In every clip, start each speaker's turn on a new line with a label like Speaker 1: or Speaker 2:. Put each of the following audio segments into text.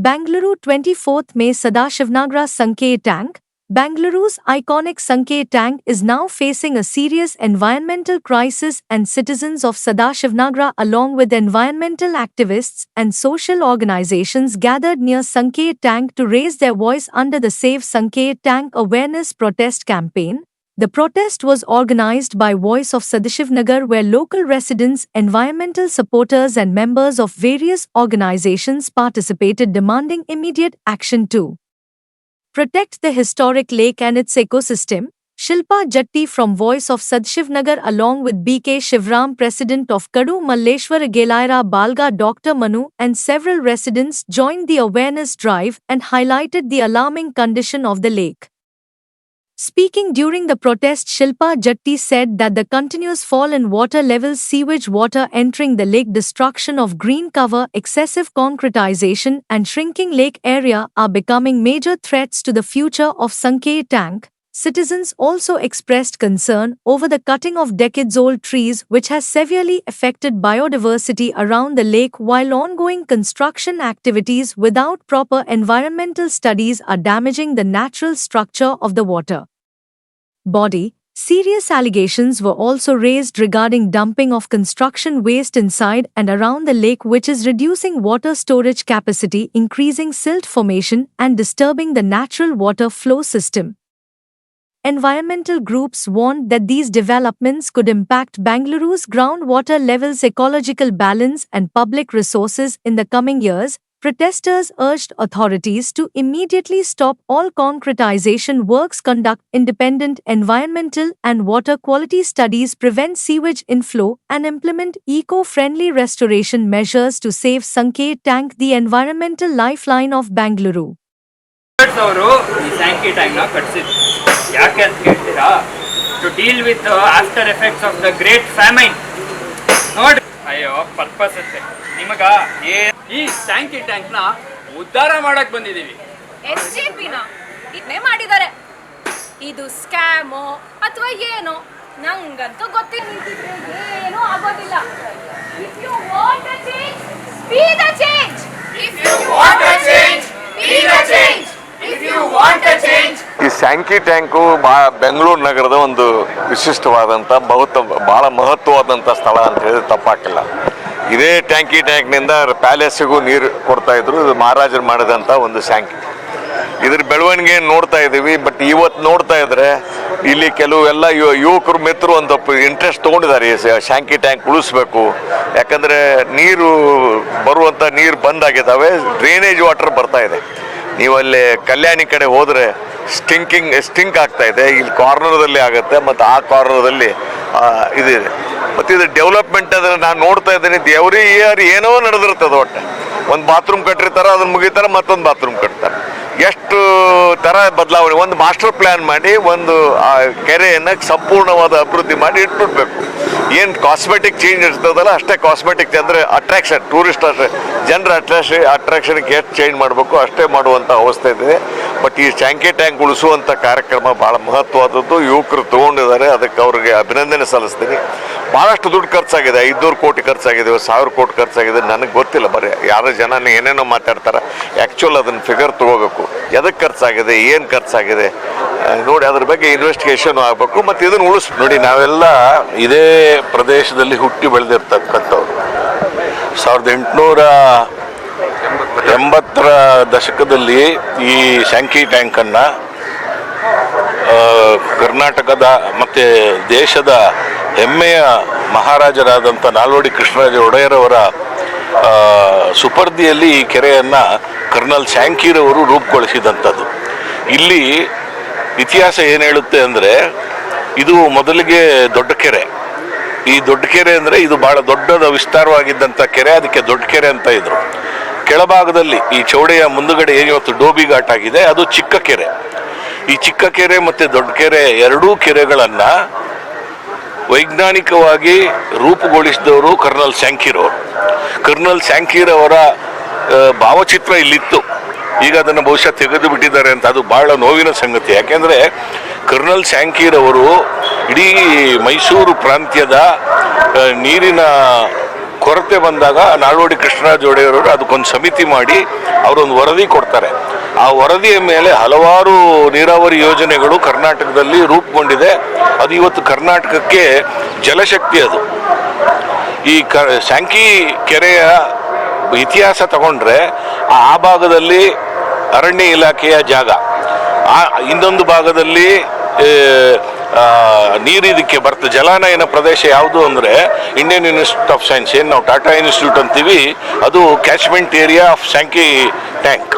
Speaker 1: Bangalore 24th May Sadashivnagar Sankey Tank. Bangaluru's iconic Sankey Tank is now facing a serious environmental crisis, and citizens of Sadashivnagar along with environmental activists and social organizations gathered near Sankey Tank to raise their voice under the Save Sankey Tank awareness protest campaign. The protest was organized by Voice of Sadashivnagar, where local residents, environmental supporters and members of various organizations participated, demanding immediate action to protect the historic lake and its ecosystem. Shilpa Jatti from Voice of Sadashivnagar along with BK Shivram, president of Kadu Malleshwara Gelaira Balga, Dr. Manu and several residents joined the awareness drive and highlighted the alarming condition of the lake. Speaking during the protest, Shilpa Jatti said that the continuous fall in water levels, sewage water entering the lake, destruction of green cover, excessive concretization and shrinking lake area are becoming major threats to the future of Sankey Tank. Citizens also expressed concern over the cutting of decades-old trees, which has severely affected biodiversity around the lake, while ongoing construction activities without proper environmental studies are damaging the natural structure of the water body. Serious allegations were also raised regarding dumping of construction waste inside and around the lake, which is reducing water storage capacity, increasing silt formation, and disturbing the natural water flow system. Environmental groups warned that these developments could impact Bangaluru's groundwater levels, ecological balance, and public resources in the coming years. Protesters urged authorities to immediately stop all concretization works, conduct independent environmental and water quality studies, prevent sewage inflow, and implement eco-friendly restoration measures to save Sankey Tank, the environmental lifeline of Bangalore.
Speaker 2: To deal with the after effects of the great famine. ಅಯ್ಯೋ purpose ಅಂತೆ ನಿಮಗ ಈ Sankey tank ನ ಉದ್ಧಾರ ಮಾಡಕ್ ಬಂದಿದೀವಿ.
Speaker 3: SJP ನ ಇದನ್ನೇ ಮಾಡಿದ್ದಾರೆ. ಇದು ಸ್ಕ್ಯಾಮೋ ಅಥವಾ ಏನೋ ನಂಗಂತೂ ಗೊತ್ತಿಲ್ಲ. ಏನೂ ಆಗೋದಿಲ್ಲ. If you want a change, be the change. If you want a change, be the change. If you want a change.
Speaker 4: ಈ ಸ್ಯಾಂಕಿ ಟ್ಯಾಂಕು ಬೆಂಗಳೂರು ನಗರದ ಒಂದು ವಿಶಿಷ್ಟವಾದಂಥ ಬಹಳ ಮಹತ್ವವಾದಂಥ ಸ್ಥಳ ಅಂತ ಹೇಳಿದ್ರೆ ತಪ್ಪಾಕಿಲ್ಲ. ಇದೇ ಟ್ಯಾಂಕ್ನಿಂದ ಪ್ಯಾಲೇಸಿಗೂ ನೀರು ಕೊಡ್ತಾ ಇದ್ರು. ಇದು ಮಹಾರಾಜರು ಮಾಡಿದಂಥ ಒಂದು ಸ್ಯಾಂಕಿ. ಇದ್ರ ಬೆಳವಣಿಗೆ ನೋಡ್ತಾ ಇದ್ದೀವಿ. ಬಟ್ ಇವತ್ತು ನೋಡ್ತಾ ಇದ್ರೆ ಇಲ್ಲಿ ಕೆಲವೆಲ್ಲ ಯುವಕರು ಮಿತ್ರರು ಒಂದು ಇಂಟ್ರೆಸ್ಟ್ ತೊಗೊಂಡಿದ್ದಾರೆ ಈ ಸ್ಯಾಂಕಿ ಟ್ಯಾಂಕ್ ಉಳಿಸ್ಬೇಕು. ಯಾಕಂದರೆ ನೀರು ಬರುವಂಥ ನೀರು ಬಂದಾಗಿದ್ದಾವೆ, ಡ್ರೈನೇಜ್ ವಾಟರ್ ಬರ್ತಾ ಇದೆ. ನೀವಲ್ಲಿ ಕಲ್ಯಾಣಿ ಕಡೆ ಹೋದರೆ ಸ್ಟಿಂಕ್ ಆಗ್ತಾ ಇದೆ. ಇಲ್ಲಿ ಕಾರ್ನರ್ದಲ್ಲಿ ಆಗುತ್ತೆ ಮತ್ತು ಆ ಕಾರ್ನರ್ದಲ್ಲಿ ಇದಿದೆ. ಮತ್ತು ಇದು ಡೆವಲಪ್ಮೆಂಟ್ ಅಂದರೆ ನಾನು ನೋಡ್ತಾ ಇದ್ದೀನಿ, ಎವ್ರಿ ಇಯರ್ ಏನೋ ನಡೆದಿರ್ತದೆ. ಒಟ್ಟು ಒಂದು ಬಾತ್ರೂಮ್ ಕಟ್ಟಿರ್ತಾರೆ, ಅದನ್ನು ಮುಗಿತಾರೆ, ಮತ್ತೊಂದು ಬಾತ್ರೂಮ್ ಕಟ್ತಾರೆ. ಎಷ್ಟು ಥರ ಬದಲಾವಣೆ. ಒಂದು ಮಾಸ್ಟರ್ ಪ್ಲ್ಯಾನ್ ಮಾಡಿ ಒಂದು ಕೆರೆಯನ್ನು ಸಂಪೂರ್ಣವಾದ ಅಭಿವೃದ್ಧಿ ಮಾಡಿ ಇಟ್ಬಿಡ್ಬೇಕು. ಏನು ಕಾಸ್ಮೆಟಿಕ್ ಚೇಂಜ್ ಇರ್ತದಲ್ಲ ಅಷ್ಟೇ ಕಾಸ್ಮೆಟಿಕ್, ಅಂದರೆ ಅಟ್ರಾಕ್ಷನ್, ಟೂರಿಸ್ಟ್ ಜನರ ಅಟ್ರಾಕ್ಷನ್ಗೆ ಎಷ್ಟು ಚೇಂಜ್ ಮಾಡಬೇಕು ಅಷ್ಟೇ ಮಾಡುವಂಥ ಅವಸ್ಥೆ ಇದೆ. ಬಟ್ ಈ ಸ್ಯಾಂಕಿ ಟ್ಯಾಂಕ್ ಉಳಿಸುವಂಥ ಕಾರ್ಯಕ್ರಮ ಭಾಳ ಮಹತ್ವವಾದದ್ದು. ಯುವಕರು ತೊಗೊಂಡಿದ್ದಾರೆ, ಅದಕ್ಕೆ ಅವ್ರಿಗೆ ಅಭಿನಂದನೆ ಸಲ್ಲಿಸ್ತೀನಿ. ಭಾಳಷ್ಟು ದುಡ್ಡು ಖರ್ಚಾಗಿದೆ. 500 ಕೋಟಿ ಖರ್ಚಾಗಿದೆ, 1000 ಕೋಟಿ ಖರ್ಚಾಗಿದೆ. ನನಗೆ ಗೊತ್ತಿಲ್ಲ, ಬರೀ ಯಾರೋ ಜನ ಏನೇನೋ ಮಾತಾಡ್ತಾರೆ. ಆ್ಯಕ್ಚುಲ್ ಅದನ್ನು ಫಿಗರ್ ತೊಗೋಬೇಕು, ಎದಕ್ಕೆ ಖರ್ಚಾಗಿದೆ, ಏನು ಖರ್ಚಾಗಿದೆ ನೋಡಿ, ಅದ್ರ ಬಗ್ಗೆ ಇನ್ವೆಸ್ಟಿಗೇಷನ್ ಆಗಬೇಕು. ಮತ್ತು ಇದನ್ನು ನೋಡಿ, ನಾವೆಲ್ಲ ಇದೇ ಪ್ರದೇಶದಲ್ಲಿ ಹುಟ್ಟಿ ಬೆಳೆದಿರ್ತಕ್ಕಂಥವ್ರು. 1880ರ ದಶಕದಲ್ಲಿ ಈ ಸ್ಯಾಂಕಿ ಟ್ಯಾಂಕನ್ನು ಕರ್ನಾಟಕದ ಮತ್ತು ದೇಶದ ಹೆಮ್ಮೆಯ ಮಹಾರಾಜರಾದಂಥ ನಾಲ್ವಡಿ ಕೃಷ್ಣರಾಜ ಒಡೆಯರವರ ಸುಪರ್ದಿಯಲ್ಲಿ ಈ ಕೆರೆಯನ್ನು ಕರ್ನಲ್ ಸ್ಯಾಂಕಿರವರು ರೂಪುಗೊಳಿಸಿದಂಥದ್ದು. ಇಲ್ಲಿ ಇತಿಹಾಸ ಏನು ಹೇಳುತ್ತೆ ಅಂದರೆ, ಇದು ಮೊದಲಿಗೆ ದೊಡ್ಡ ಕೆರೆ. ಈ ದೊಡ್ಡ ಕೆರೆ ಅಂದರೆ ಇದು ಭಾಳ ದೊಡ್ಡದ ವಿಸ್ತಾರವಾಗಿದ್ದಂಥ ಕೆರೆ, ಅದಕ್ಕೆ ದೊಡ್ಡ ಕೆರೆ ಅಂತ ಇದ್ರು. ಕೆಳಭಾಗದಲ್ಲಿ ಈ ಚೌಡೆಯ ಮುಂದುಗಡೆ ಏನು ಇವತ್ತು ಡೋಬಿ ಘಾಟ್ ಆಗಿದೆ, ಅದು ಚಿಕ್ಕ ಕೆರೆ. ಈ ಚಿಕ್ಕ ಕೆರೆ ಮತ್ತು ದೊಡ್ಡ ಕೆರೆ ಎರಡೂ ಕೆರೆಗಳನ್ನು ವೈಜ್ಞಾನಿಕವಾಗಿ ರೂಪುಗೊಳಿಸಿದವರು ಕರ್ನಲ್ ಸ್ಯಾಂಕಿರವರು. ಕರ್ನಲ್ ಸ್ಯಾಂಕಿರವರ ಭಾವಚಿತ್ರ ಇಲ್ಲಿತ್ತು. ಈಗ ಅದನ್ನು ಬಹುಶಃ ತೆಗೆದು ಬಿಟ್ಟಿದ್ದಾರೆ ಅಂತ. ಅದು ಬಹಳ ನೋವಿನ ಸಂಗತಿ. ಯಾಕೆಂದರೆ ಕರ್ನಲ್ ಸ್ಯಾಂಕಿರವರು ಇಡೀ ಮೈಸೂರು ಪ್ರಾಂತ್ಯದ ನೀರಿನ
Speaker 5: ಕೊರತೆ ಬಂದಾಗ ನಾಲ್ವಡಿ ಕೃಷ್ಣರಾಜ ಒಡೆಯರವರು ಅದಕ್ಕೊಂದು ಸಮಿತಿ ಮಾಡಿ ಅವರೊಂದು ವರದಿ ಕೊಡ್ತಾರೆ. ಆ ವರದಿಯ ಮೇಲೆ ಹಲವಾರು ನೀರಾವರಿ ಯೋಜನೆಗಳು ಕರ್ನಾಟಕದಲ್ಲಿ ರೂಪುಗೊಂಡಿದೆ. ಅದು ಇವತ್ತು ಕರ್ನಾಟಕಕ್ಕೆ ಜಲಶಕ್ತಿ. ಅದು ಈ ಸ್ಯಾಂಕಿ ಕೆರೆಯ ಇತಿಹಾಸ ತಗೊಂಡ್ರೆ ಆ ಭಾಗದಲ್ಲಿ ಅರಣ್ಯ ಇಲಾಖೆಯ ಜಾಗ, ಇನ್ನೊಂದು ಭಾಗದಲ್ಲಿ ನೀರಿದಕ್ಕೆ ಬರ್ತದೆ. ಜಲಾನಯನ ಪ್ರದೇಶ ಯಾವುದು ಅಂದರೆ ಇಂಡಿಯನ್ ಇನ್ಸ್ಟಿಟ್ಯೂಟ್ ಆಫ್ ಸೈನ್ಸ್, ಏನು ನಾವು ಟಾಟಾ ಇನ್ಸ್ಟಿಟ್ಯೂಟ್ ಅಂತೀವಿ, ಅದು catchment area of Sankey tank.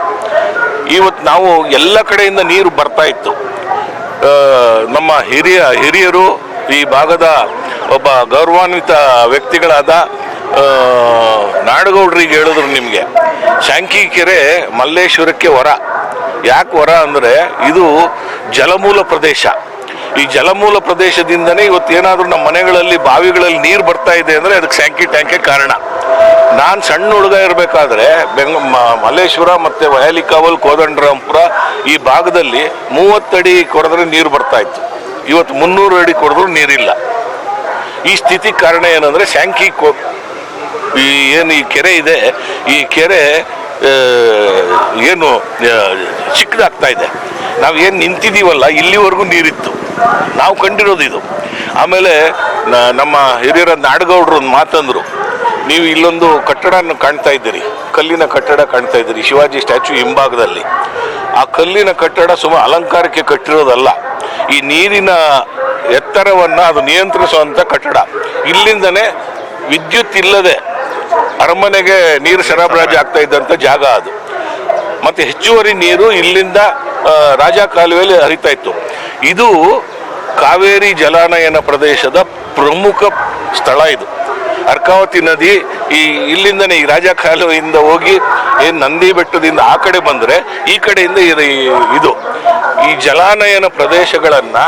Speaker 5: ಇವತ್ತು ನಾವು ಎಲ್ಲ ಕಡೆಯಿಂದ ನೀರು ಬರ್ತಾ ಇತ್ತು. ನಮ್ಮ ಹಿರಿಯರು ಈ ಭಾಗದ ಒಬ್ಬ ಗೌರವಾನ್ವಿತ ವ್ಯಕ್ತಿಗಳಾದ ನಾಡಗೌಡರಿಗೆ ಹೇಳಿದ್ರು, ನಿಮಗೆ ಸ್ಯಾಂಕಿ ಕೆರೆ ಮಲ್ಲೇಶ್ವರಕ್ಕೆ ವರ. ಯಾಕೆ ವರ ಅಂದರೆ ಇದು ಜಲಮೂಲ ಪ್ರದೇಶ. ಈ ಜಲಮೂಲ ಪ್ರದೇಶದಿಂದನೇ ಇವತ್ತೇನಾದರೂ ನಮ್ಮ ಮನೆಗಳಲ್ಲಿ ಬಾವಿಗಳಲ್ಲಿ ನೀರು ಬರ್ತಾ ಇದೆ ಅಂದರೆ ಅದಕ್ಕೆ ಸ್ಯಾಂಕಿ ಟ್ಯಾಂಕೇ ಕಾರಣ. ನಾನು ಸಣ್ಣ ಹುಡುಗ ಇರಬೇಕಾದ್ರೆ ಮಲ್ಲೇಶ್ವರ ಮತ್ತು ವಯಾಲಿಕಾವಲ್, ಕೋದಂಡರಾಮಪುರ ಈ ಭಾಗದಲ್ಲಿ 30 ಅಡಿ ಕೊರೆದ್ರೆ ನೀರು ಬರ್ತಾ ಇತ್ತು. ಇವತ್ತು 300 ಅಡಿ ಕೊರೆದ್ರೂ ನೀರಿಲ್ಲ. ಈ ಸ್ಥಿತಿ ಕಾರಣ ಏನಂದರೆ ಸ್ಯಾಂಕಿ ಏನು ಈ ಕೆರೆ ಇದೆ, ಈ ಕೆರೆ ಏನು ಚಿಕ್ಕದಾಗ್ತಾ ಇದೆ. ನಾವು ಏನು ನಿಂತಿದ್ದೀವಲ್ಲ, ಇಲ್ಲಿವರೆಗೂ ನೀರಿತ್ತು, ನಾವು ಕಂಡಿರೋದು ಇದು. ಆಮೇಲೆ ನಮ್ಮ ಹಿರಿಯರ ನಾಡಗೌಡರು ಒಂದು ಮಾತಂದರು, ನೀವು ಇಲ್ಲೊಂದು ಕಟ್ಟಡನ ಕಾಣ್ತಾ ಇದ್ದೀರಿ, ಕಲ್ಲಿನ ಕಟ್ಟಡ ಕಾಣ್ತಾ ಇದ್ದೀರಿ ಶಿವಾಜಿ ಸ್ಟ್ಯಾಚ್ಯೂ ಹಿಂಭಾಗದಲ್ಲಿ. ಆ ಕಲ್ಲಿನ ಕಟ್ಟಡ ಸುಮಾರು ಅಲಂಕಾರಕ್ಕೆ ಕಟ್ಟಿರೋದಲ್ಲ, ಈ ನೀರಿನ ಎತ್ತರವನ್ನು ಅದು ನಿಯಂತ್ರಿಸುವಂಥ ಕಟ್ಟಡ. ಇಲ್ಲಿಂದನೇ ವಿದ್ಯುತ್ ಇಲ್ಲದೆ ಅರಮನೆಗೆ ನೀರು ಸರಬರಾಜು ಆಗ್ತಾ ಇದ್ದಂಥ ಜಾಗ ಅದು. ಮತ್ತು ಹೆಚ್ಚುವರಿ ನೀರು ಇಲ್ಲಿಂದ ರಾಜ ಕಾಲುವೆಯಲ್ಲಿ ಹರಿತಾ ಇತ್ತು. ಇದು ಕಾವೇರಿ ಜಲಾನಯನ ಪ್ರದೇಶದ ಪ್ರಮುಖ ಸ್ಥಳ. ಇದು ಅರ್ಕಾವತಿ ನದಿ ಇಲ್ಲಿಂದನೇ ಈ ರಾಜ ಕಾಲುವೆಯಿಂದ ಹೋಗಿ ಏನು ನಂದಿ ಬೆಟ್ಟದಿಂದ ಆ ಕಡೆ ಬಂದರೆ ಈ ಕಡೆಯಿಂದ ಇದು ಈ ಜಲಾನಯನ ಪ್ರದೇಶಗಳನ್ನು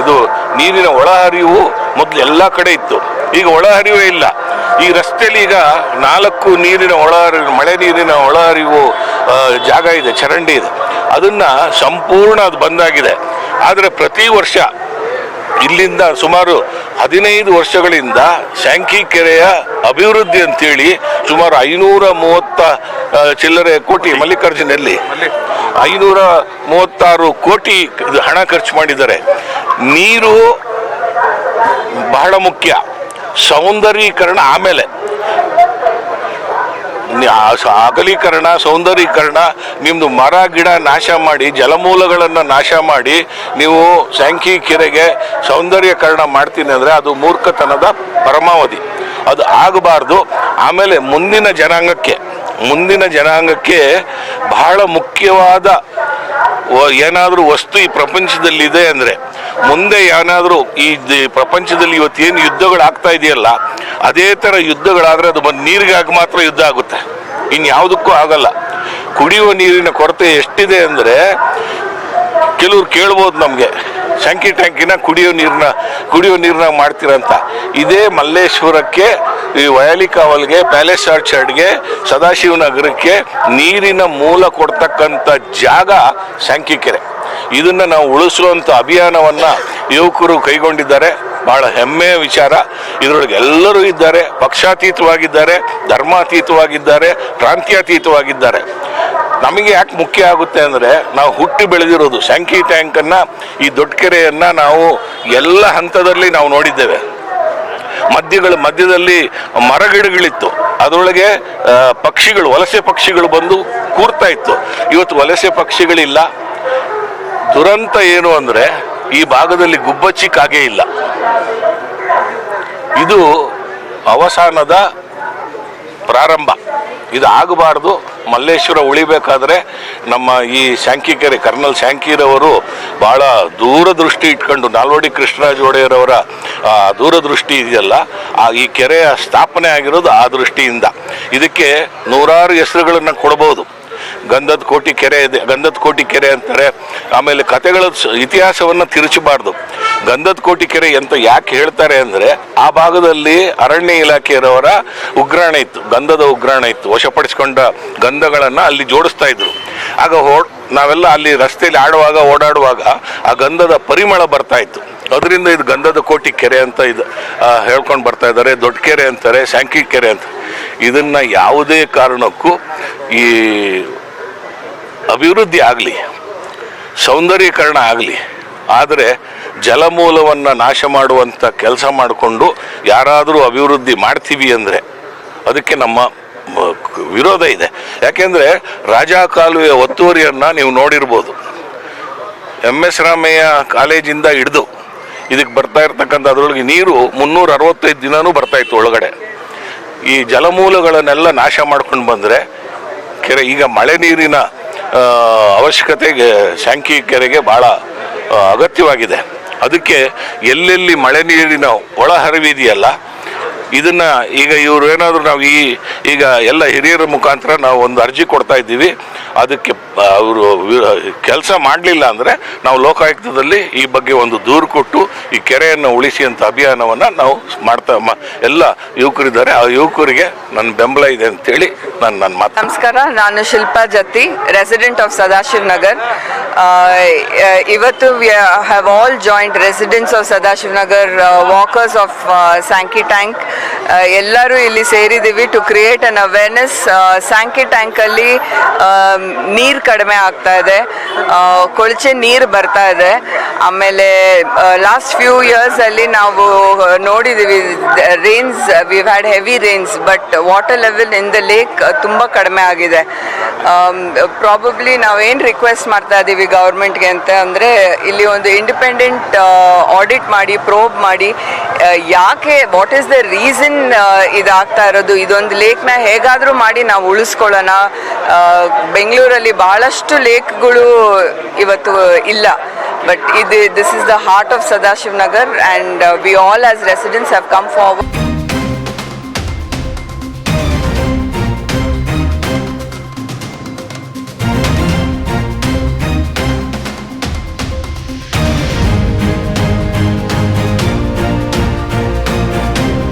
Speaker 5: ಇದು ನೀರಿನ ಒಳಹರಿವು ಮೊದಲು ಎಲ್ಲ ಕಡೆ ಇತ್ತು, ಈಗ ಒಳಹರಿವೇ ಇಲ್ಲ. ಈ ರಸ್ತೆಯಲ್ಲಿ ಈಗ 4 ನೀರಿನ ಒಳಹರಿವು, ಮಳೆ ನೀರಿನ ಒಳಹರಿವು ಜಾಗ ಇದೆ, ಚರಂಡಿ ಇದೆ, ಅದನ್ನು ಸಂಪೂರ್ಣ ಅದು ಬಂದಾಗಿದೆ. ಆದರೆ ಪ್ರತಿ ವರ್ಷ ಇಲ್ಲಿಂದ ಸುಮಾರು 15 ವರ್ಷಗಳಿಂದ ಸ್ಯಾಂಕಿ ಕೆರೆಯ ಅಭಿವೃದ್ಧಿ ಅಂತೇಳಿ ಸುಮಾರು 530 ಚಿಲ್ಲರೆ ಕೋಟಿ, ಮಲ್ಲಿಕಾರ್ಜುನಲ್ಲಿ 536 ಕೋಟಿ ಹಣ ಖರ್ಚು ಮಾಡಿದ್ದಾರೆ. ನೀರು ಬಹಳ ಮುಖ್ಯ, ಸೌಂದರ್ಯೀಕರಣ ಆಮೇಲೆ. ಅಗಲೀಕರಣ, ಸೌಂದರ್ಯೀಕರಣ, ನಿಮ್ಮದು ಮರ ಗಿಡ ನಾಶ ಮಾಡಿ, ಜಲಮೂಲಗಳನ್ನು ನಾಶ ಮಾಡಿ ನೀವು ಸ್ಯಾಂಕಿ ಕೆರೆಗೆ ಸೌಂದರ್ಯೀಕರಣ ಮಾಡ್ತೀನಿ ಅಂದರೆ ಅದು ಮೂರ್ಖತನದ ಪರಮಾವಧಿ. ಅದು ಆಗಬಾರ್ದು. ಆಮೇಲೆ ಮುಂದಿನ ಜನಾಂಗಕ್ಕೆ ಬಹಳ ಮುಖ್ಯವಾದ ಏನಾದರೂ ವಸ್ತು ಈ ಪ್ರಪಂಚದಲ್ಲಿದೆ ಅಂದರೆ, ಮುಂದೆ ಏನಾದರೂ ಈ ಪ್ರಪಂಚದಲ್ಲಿ ಇವತ್ತೇನು ಯುದ್ಧಗಳಾಗ್ತಾ ಇದೆಯಲ್ಲ, ಅದೇ ಥರ ಯುದ್ಧಗಳಾದರೆ ಅದು ನೀರಿಗಾಗಿ ಮಾತ್ರ ಯುದ್ಧ ಆಗುತ್ತೆ, ಇನ್ಯಾವುದಕ್ಕೂ ಆಗಲ್ಲ. ಕುಡಿಯುವ ನೀರಿನ ಕೊರತೆ ಎಷ್ಟಿದೆ ಅಂದರೆ, ಕೆಲವ್ರು ಕೇಳ್ಬೋದು ನಮಗೆ, ಸ್ಯಾಂಕಿ ಟ್ಯಾಂಕಿನ ಕುಡಿಯೋ ನೀರನ್ನ ಮಾಡ್ತೀರಂತ. ಇದೇ ಮಲ್ಲೇಶ್ವರಕ್ಕೆ, ಈ ವಯಾಲಿಕಾವಲ್ಗೆ, ಪ್ಯಾಲೇಸ್ ಆರ್ಚರ್ಡ್ಗೆ, ಸದಾಶಿವನಗರಕ್ಕೆ ನೀರಿನ ಮೂಲ ಕೊಡ್ತಕ್ಕಂಥ ಜಾಗ ಸ್ಯಾಂಕಿ ಕೆರೆ. ಇದನ್ನು ನಾವು ಉಳಿಸುವಂಥ ಅಭಿಯಾನವನ್ನು ಯುವಕರು ಕೈಗೊಂಡಿದ್ದಾರೆ. ಬಹಳ ಹೆಮ್ಮೆಯ ವಿಚಾರ. ಇದರೊಳಗೆ ಎಲ್ಲರೂ ಇದ್ದಾರೆ, ಪಕ್ಷಾತೀತವಾಗಿದ್ದಾರೆ, ಧರ್ಮಾತೀತವಾಗಿದ್ದಾರೆ, ಪ್ರಾಂತ್ಯಾತೀತವಾಗಿದ್ದಾರೆ. ನಮಗೆ ಯಾಕೆ ಮುಖ್ಯ ಆಗುತ್ತೆ ಅಂದರೆ, ನಾವು ಹುಟ್ಟಿ ಬೆಳೆದಿರೋದು ಸ್ಯಾಂಕಿ ಟ್ಯಾಂಕನ್ನು, ಈ ದೊಡ್ಡ ಕೆರೆಯನ್ನು ನಾವು ಎಲ್ಲ ಹಂತದಲ್ಲಿ ನಾವು ನೋಡಿದ್ದೇವೆ. ಮಧ್ಯದಲ್ಲಿ ಮರಗಿಡಗಳಿತ್ತು, ಅದರೊಳಗೆ ಪಕ್ಷಿಗಳು, ವಲಸೆ ಪಕ್ಷಿಗಳು ಬಂದು ಕೂರ್ತಾ ಇತ್ತು. ಇವತ್ತು ವಲಸೆ ಪಕ್ಷಿಗಳಿಲ್ಲ. ದುರಂತ ಏನು ಅಂದರೆ, ಈ ಭಾಗದಲ್ಲಿ ಗುಬ್ಬಚ್ಚಿ ಕಾಗೆ ಇಲ್ಲ. ಇದು ಅವಸಾನದ ಪ್ರಾರಂಭ. ಇದು ಆಗಬಾರ್ದು. ಮಲ್ಲೇಶ್ವರ ಉಳಿಬೇಕಾದ್ರೆ ನಮ್ಮ ಈ ಸ್ಯಾಂಕಿ ಕೆರೆ, ಕರ್ನಲ್ ಸ್ಯಾಂಕಿರವರು ಭಾಳ ದೂರದೃಷ್ಟಿ ಇಟ್ಕೊಂಡು, ನಾಲ್ವಡಿ ಕೃಷ್ಣರಾಜ ಒಡೆಯರವರ ದೂರದೃಷ್ಟಿ ಇದೆಯಲ್ಲ, ಈ ಕೆರೆಯ ಸ್ಥಾಪನೆ ಆಗಿರೋದು ಆ ದೃಷ್ಟಿಯಿಂದ. ಇದಕ್ಕೆ ನೂರಾರು ಹೆಸರುಗಳನ್ನು ಕೊಡ್ಬೋದು. ಗಂಧದ ಕೋಟಿ ಕೆರೆ ಇದೆ, ಗಂಧದ ಕೋಟಿ ಕೆರೆ ಅಂತಾರೆ. ಆಮೇಲೆ ಕತೆಗಳ ಇತಿಹಾಸವನ್ನು ತಿರುಚಬಾರ್ದು. ಗಂಧದ ಕೋಟಿ ಕೆರೆ ಅಂತ ಯಾಕೆ ಹೇಳ್ತಾರೆ ಅಂದರೆ, ಆ ಭಾಗದಲ್ಲಿ ಅರಣ್ಯ ಇಲಾಖೆಯವರ ಉಗ್ರಾಣ ಇತ್ತು, ಗಂಧದ ಉಗ್ರಾಣ ಇತ್ತು. ವಶಪಡಿಸಿಕೊಂಡ ಗಂಧಗಳನ್ನು ಅಲ್ಲಿ ಜೋಡಿಸ್ತಾ ಇದ್ರು. ಆಗ ನಾವೆಲ್ಲ ಅಲ್ಲಿ ರಸ್ತೆಯಲ್ಲಿ ಓಡಾಡುವಾಗ ಆ ಗಂಧದ ಪರಿಮಳ ಬರ್ತಾ ಇತ್ತು. ಅದರಿಂದ ಇದು ಗಂಧದ ಕೋಟಿ ಕೆರೆ ಅಂತ ಇದು ಹೇಳ್ಕೊಂಡು ಬರ್ತಾ ಇದ್ದಾರೆ. ದೊಡ್ಡ ಕೆರೆ ಅಂತಾರೆ, ಸ್ಯಾಂಕಿ ಕೆರೆ ಅಂತ. ಇದನ್ನು ಯಾವುದೇ ಕಾರಣಕ್ಕೂ ಈ ಅಭಿವೃದ್ಧಿ ಆಗಲಿ, ಸೌಂದರ್ಯೀಕರಣ ಆಗಲಿ, ಆದರೆ ಜಲಮೂಲವನ್ನು ನಾಶ ಮಾಡುವಂಥ ಕೆಲಸ ಮಾಡಿಕೊಂಡು ಯಾರಾದರೂ ಅಭಿವೃದ್ಧಿ ಮಾಡ್ತೀವಿ ಅಂದರೆ ಅದಕ್ಕೆ ನಮ್ಮ ವಿರೋಧ ಇದೆ. ಯಾಕೆಂದರೆ ರಾಜಾ ಕಾಲುವೆಯ ಒತ್ತುವರಿಯನ್ನು ನೀವು ನೋಡಿರ್ಬೋದು. MS ರಾಮಯ್ಯ ಕಾಲೇಜಿಂದ ಹಿಡಿದು ಇದಕ್ಕೆ ಬರ್ತಾ ಇರ್ತಕ್ಕಂಥ ಅದರೊಳಗೆ ನೀರು 365 ದಿನವೂ ಬರ್ತಾಯಿತ್ತು ಒಳಗಡೆ. ಈ ಜಲಮೂಲಗಳನ್ನೆಲ್ಲ ನಾಶ ಮಾಡ್ಕೊಂಡು ಬಂದರೆ ಕೆರೆ ಈಗ ಮಳೆ ನೀರಿನ ಅವಶ್ಯಕತೆಗೆ ಸ್ಯಾಂಕಿ ಕೆರೆಗೆ ಭಾಳ ಅಗತ್ಯವಾಗಿದೆ. ಅದಕ್ಕೆ ಎಲ್ಲೆಲ್ಲಿ ಮಳೆ ನೀರಿನ ಒಳಹರಿವಿದೆಯಲ್ಲ, ಇದನ್ನು ಈಗ ಇವರು ಏನಾದರೂ ನಾವು ಈಗ ಎಲ್ಲ ಹಿರಿಯರ ಮುಖಾಂತರ ನಾವು ಒಂದು ಅರ್ಜಿ ಕೊಡ್ತಾ ಇದ್ದೀವಿ. ಅದಕ್ಕೆ ಅವರು ಕೆಲಸ ಮಾಡಲಿಲ್ಲ ಅಂದರೆ ನಾವು ಲೋಕಾಯುಕ್ತದಲ್ಲಿ ಈ ಬಗ್ಗೆ ಒಂದು ದೂರು ಕೊಟ್ಟು ಈ ಕೆರೆಯನ್ನು ಉಳಿಸಿ ಅಂತ ಅಭಿಯಾನವನ್ನು ನಾವು ಮಾಡ್ತಾ ಎಲ್ಲ ಯುವಕರಿದ್ದಾರೆ, ಆ ಯುವಕರಿಗೆ ನನ್ನ ಬೆಂಬಲ ಇದೆ ಅಂತೇಳಿ ನನ್ನ ಮಾತು.
Speaker 6: ನಮಸ್ಕಾರ, ನಾನು ಶಿಲ್ಪಾ ಜತ್ತಿ, ರೆಸಿಡೆಂಟ್ ಆಫ್ ಸದಾಶಿವ್ ನಗರ್. ಇವತ್ತು we have all joint residents of Sadashiv Nagar, walkers of Sankey tank, ಎಲ್ಲರೂ ಇಲ್ಲಿ ಸೇರಿದ್ದೀವಿ to create an awareness. Sankey ಟ್ಯಾಂಕಲ್ಲಿ ನೀರು ಕಡಿಮೆ ಆಗ್ತಾ ಇದೆ, ಕೊಳಚೆ ನೀರು ಬರ್ತಾ ಇದೆ. ಆಮೇಲೆ ಲಾಸ್ಟ್ ಫ್ಯೂ ಇಯರ್ಸಲ್ಲಿ ನಾವು ನೋಡಿದ್ದೀವಿ rains, we had heavy rains, but water level in the lake ತುಂಬ ಕಡಿಮೆ ಆಗಿದೆ. ಪ್ರಾಬಬ್ಲಿ ನಾವೇನು ರಿಕ್ವೆಸ್ಟ್ ಮಾಡ್ತಾ ಇದ್ದೀವಿ ಗೌರ್ಮೆಂಟ್ಗೆ ಅಂತ ಅಂದರೆ, ಇಲ್ಲಿ ಒಂದು ಇಂಡಿಪೆಂಡೆಂಟ್ ಆಡಿಟ್ ಮಾಡಿ, ಪ್ರೋಬ್ ಮಾಡಿ, ಯಾಕೆ, ವಾಟ್ ಈಸ್ ದ ರೀಸನ್ ಇದಾಗ್ತಾ ಇರೋದು, ಇದೊಂದು ಲೇಕ್ನ ಹೇಗಾದರೂ ಮಾಡಿ ನಾವು ಉಳಿಸ್ಕೊಳ್ಳೋಣ. ಬೆಂಗಳೂರಲ್ಲಿ ಭಾಳಷ್ಟು ಲೇಕ್ಗಳು ಇವತ್ತು ಇಲ್ಲ, but this is the heart of Sadashiv Nagar, and we all as residents have come forward.